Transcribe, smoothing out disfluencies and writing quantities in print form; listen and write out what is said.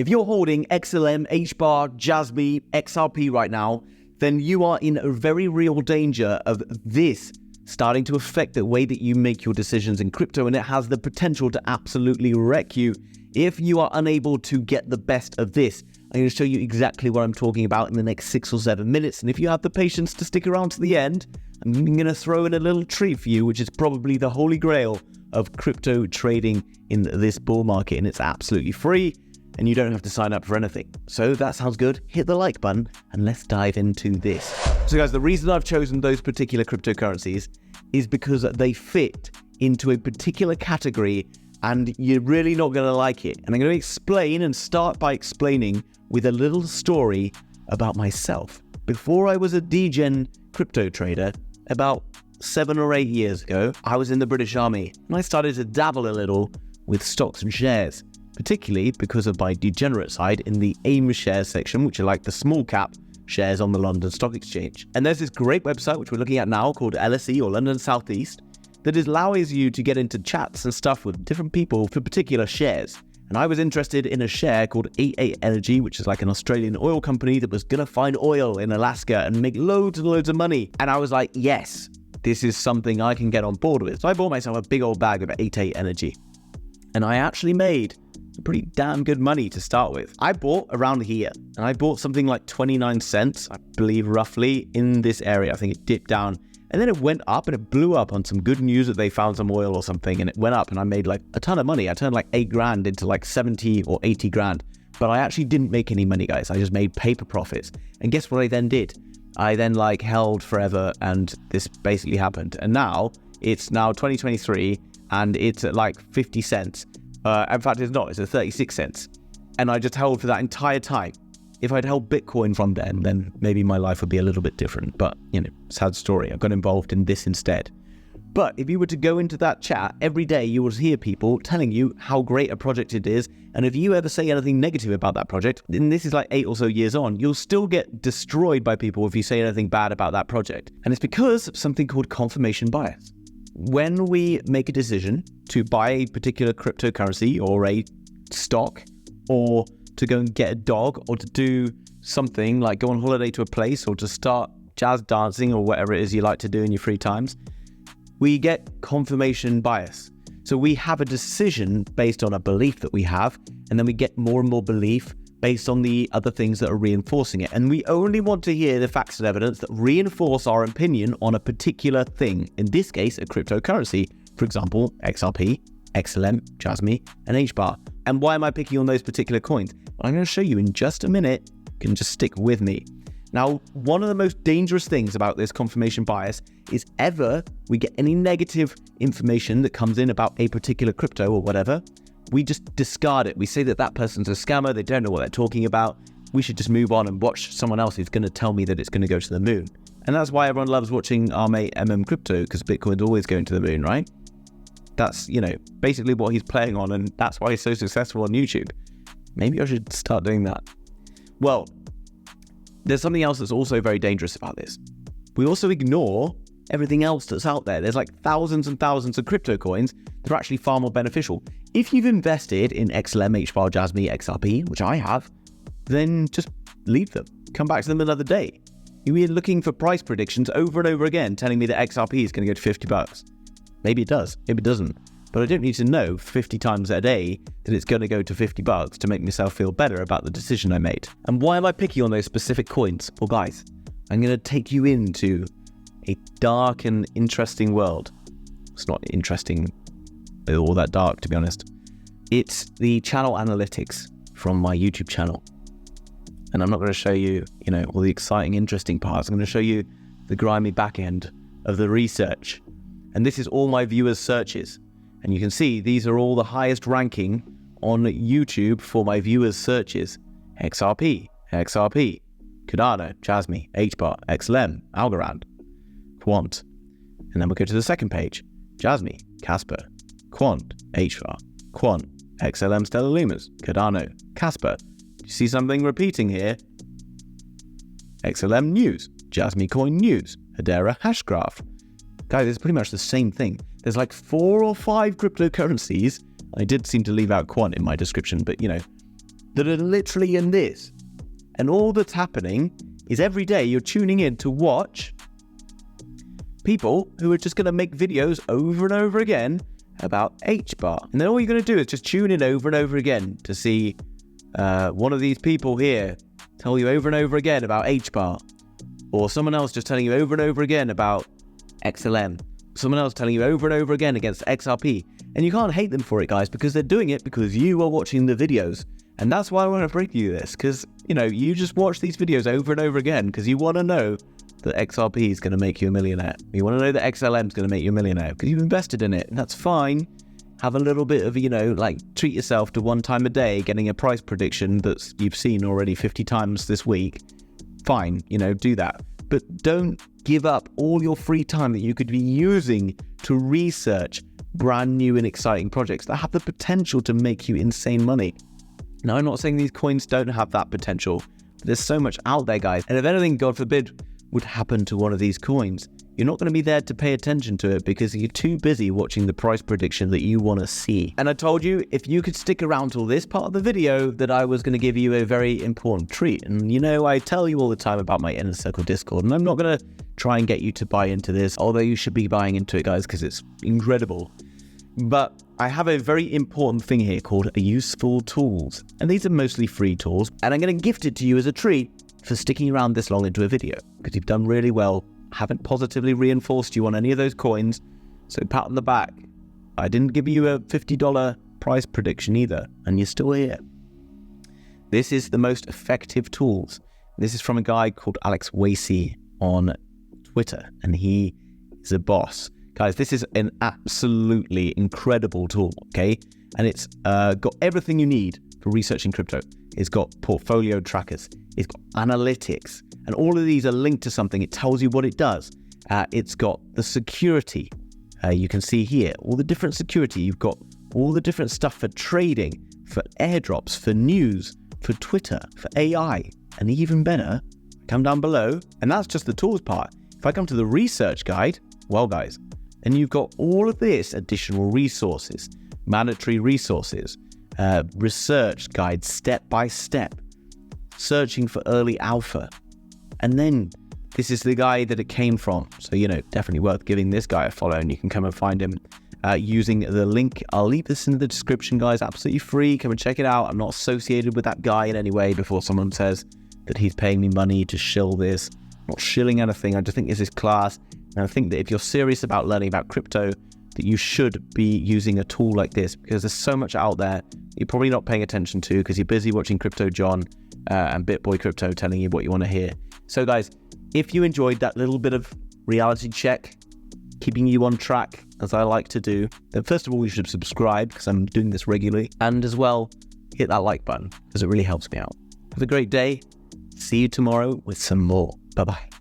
If you're holding XLM, HBar, Jasmy, XRP right now, then you are in a very real danger of this starting to affect the way that you make your decisions in crypto, and it has the potential to absolutely wreck you if you are unable to get the best of this. I'm going to show you exactly what I'm talking about in the next 6 or 7 minutes, and if you have the patience to stick around to the end, I'm going to throw in a little treat for you, which is probably the holy grail of crypto trading in this bull market, and it's absolutely free, and you don't have to sign up for anything. So that sounds good. Hit the like button, and let's dive into this. So guys, the reason I've chosen those particular cryptocurrencies is because they fit into a particular category, and you're really not going to like it. And I'm going to explain and start by explaining with a little story about myself. Before I was a degen crypto trader, about 7 or 8 years ago, I was in the British Army, and I started to dabble a little with stocks and shares, particularly because of my degenerate side in the AIM shares section, which are like the small cap shares on the London Stock Exchange. And there's this great website, which we're looking at now, called LSE, or London Southeast, that allows you to get into chats and stuff with different people for particular shares. And I was interested in a share called AA Energy, which is like an Australian oil company that was gonna find oil in Alaska and make loads and loads of money. And I was like, yes, this is something I can get on board with. So I bought myself a big old bag of AA Energy. And I actually made pretty damn good money to start with. I bought around here, and I bought something like 29 cents, I believe, roughly in this area. I think it dipped down, and then it went up, and it blew up on some good news that they found some oil or something, and it went up, and I made like a ton of money. I turned like 8 grand into like 70 or 80 grand, but I actually didn't make any money, guys. I just made paper profits. And guess what I then did? I then like held forever, and this basically happened. And now it's now 2023, and it's at like 50 cents. In fact, it's not. It's at 36 cents. And I just held for that entire time. If I'd held Bitcoin from then maybe my life would be a little bit different. But, you know, sad story. I got involved in this instead. But if you were to go into that chat, every day you will hear people telling you how great a project it is. And if you ever say anything negative about that project, and this is like 8 or so years on, you'll still get destroyed by people if you say anything bad about that project. And it's because of something called confirmation bias. When we make a decision to buy a particular cryptocurrency or a stock, or to go and get a dog, or to do something like go on holiday to a place, or to start jazz dancing, or whatever it is you like to do in your free times, we get confirmation bias. So we have a decision based on a belief that we have, and then we get more and more belief based on the other things that are reinforcing it. And we only want to hear the facts and evidence that reinforce our opinion on a particular thing. In this case, a cryptocurrency, for example, XRP, XLM, Jasmy, and HBar. And why am I picking on those particular coins? Well, I'm going to show you in just a minute. You can just stick with me. Now, one of the most dangerous things about this confirmation bias is ever we get any negative information that comes in about a particular crypto or whatever, we just discard it. We say that that person's a scammer, they don't know what they're talking about, we should just move on and watch someone else who's going to tell me that it's going to go to the moon. And that's why everyone loves watching our mate Crypto, because Bitcoin's always going to the moon, right? That's, you know, basically what he's playing on, and that's why he's so successful on YouTube. Maybe I should start doing that. Well, there's something else that's also very dangerous about this. We also ignore everything else that's out there. There's like thousands and thousands of crypto coins that are actually far more beneficial. If you've invested in XLM, HBar, Jasmy, XRP, which I have, then just leave them. Come back to them another day. You're looking for price predictions over and over again, telling me that XRP is going to go to 50 bucks. Maybe it does, maybe it doesn't. But I don't need to know 50 times a day that it's going to go to 50 bucks to make myself feel better about the decision I made. And why am I picking on those specific coins? Well, guys, I'm going to take you into a dark and interesting world. It's not interesting all that dark, to be honest. It's the channel analytics from my YouTube channel. And I'm not going to show you, you know, all the exciting, interesting parts. I'm going to show you the grimy back end of the research. And this is all my viewers' searches. And you can see these are all the highest ranking on YouTube for my viewers' searches. XRP, Cardano, Jasmy, HBar, XLM, Algorand, Quant. And then we'll go to the second page. Jasmy, Casper, Quant, HBar, Quant, XLM, Stellar Lumens, Cardano, Casper. You see something repeating here? XLM News, Jasmy Coin News, Hedera Hashgraph. Guys, it's pretty much the same thing. There's like 4 or 5 cryptocurrencies. I did seem to leave out Quant in my description, but you know, that are literally in this. And all that's happening is every day you're tuning in to watch people who are just going to make videos over and over again about HBar. And then all you're going to do is just tune in over and over again to see one of these people here tell you over and over again about HBar. Or someone else just telling you over and over again about XLM. Someone else telling you over and over again against XRP. And you can't hate them for it, guys, because they're doing it because you are watching the videos. And that's why I want to bring you this, because, you know, you just watch these videos over and over again because you want to know that XRP is going to make you a millionaire. You want to know that XLM is going to make you a millionaire because you've invested in it. And that's fine. Have a little bit of, you know, like treat yourself to one time a day getting a price prediction that you've seen already 50 times this week. Fine, you know, do that. But don't give up all your free time that you could be using to research brand new and exciting projects that have the potential to make you insane money. Now, I'm not saying these coins don't have that potential, but there's so much out there, guys. And if anything, God forbid, would happen to one of these coins, you're not going to be there to pay attention to it because you're too busy watching the price prediction that you want to see. And I told you, if you could stick around till this part of the video, that I was going to give you a very important treat. And you know, I tell you all the time about my Inner Circle Discord, and I'm not going to try and get you to buy into this, although you should be buying into it, guys, because it's incredible. But I have a very important thing here called useful tools. And these are mostly free tools. And I'm going to gift it to you as a treat for sticking around this long into a video, because you've done really well. I haven't positively reinforced you on any of those coins. So pat on the back. I didn't give you a $50 price prediction either, and you're still here. This is the most effective tools. This is from a guy called Alex Wasey on Twitter, and he is a boss. Guys, this is an absolutely incredible tool, okay? And it's got everything you need for researching crypto. It's got portfolio trackers. It's got analytics. And all of these are linked to something. It tells you what it does. It's got the security. You can see here, all the different security. You've got all the different stuff for trading, for airdrops, for news, for Twitter, for AI. And even better, come down below. And that's just the tools part. If I come to the research guide, well, guys, and you've got all of this additional resources, mandatory resources, research guides step by step, searching for early alpha. And then this is the guy that it came from. So, you know, definitely worth giving this guy a follow, and you can come and find him using the link. I'll leave this in the description, guys. Absolutely free. Come and check it out. I'm not associated with that guy in any way before someone says that he's paying me money to shill this. I'm not shilling anything. I just think this is class. And I think that if you're serious about learning about crypto, that you should be using a tool like this, because there's so much out there you're probably not paying attention to because you're busy watching Crypto John and BitBoy Crypto telling you what you want to hear. So guys, if you enjoyed that little bit of reality check, keeping you on track as I like to do, then first of all, you should subscribe because I'm doing this regularly. And as well, hit that like button because it really helps me out. Have a great day. See you tomorrow with some more. Bye-bye.